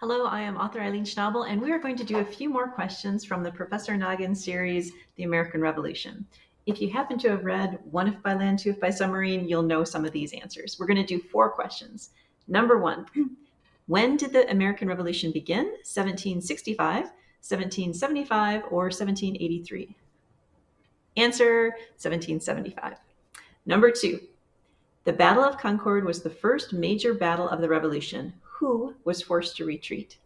Hello, I am author Eileen Schnabel, and we are going to do a few more questions from the Professor Noggin series, The American Revolution. If you happen to have read One If by Land, Two If by Submarine, you'll know some of these answers. We're going to do 4 questions. Number 1, when did the American Revolution begin? 1765, 1775, or 1783? Answer, 1775. Number 2, the Battle of Concord was the first major battle of the Revolution. Who was forced to retreat?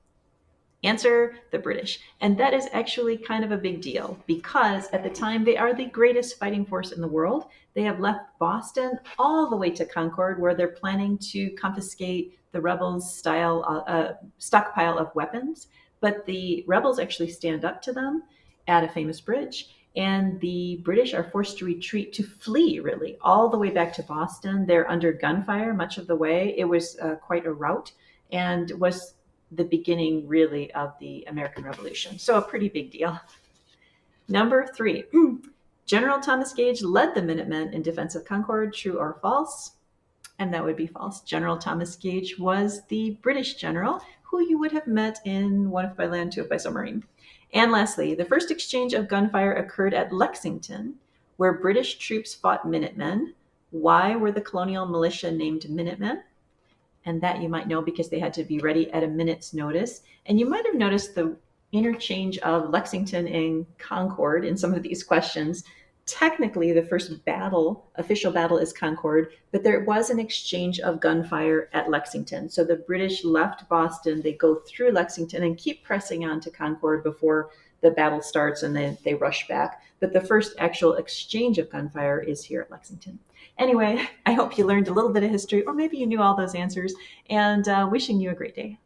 Answer, the British. And that is actually kind of a big deal because at the time they are the greatest fighting force in the world. They have left Boston all the way to Concord, where they're planning to confiscate the rebels' stockpile of weapons. But the rebels actually stand up to them at a famous bridge, and the British are forced to retreat, to flee, really, all the way back to Boston. They're under gunfire much of the way. It was quite a rout and was the beginning, really, of the American Revolution. So a pretty big deal. Number 3, General Thomas Gage led the Minutemen in defense of Concord. True or false? And that would be false. General Thomas Gage was the British general who you would have met in One If by Land, Two If by Submarine. And lastly, the first exchange of gunfire occurred at Lexington, where British troops fought Minutemen. Why were the colonial militia named Minutemen? And that you might know because they had to be ready at a minute's notice. And you might have noticed the interchange of Lexington and Concord in some of these questions. Technically, the first official battle, is Concord, but there was an exchange of gunfire at Lexington. So the British left Boston, they go through Lexington and keep pressing on to Concord before the battle starts, and then they rush back. But the first actual exchange of gunfire is here at Lexington. Anyway, I hope you learned a little bit of history, or maybe you knew all those answers, and wishing you a great day.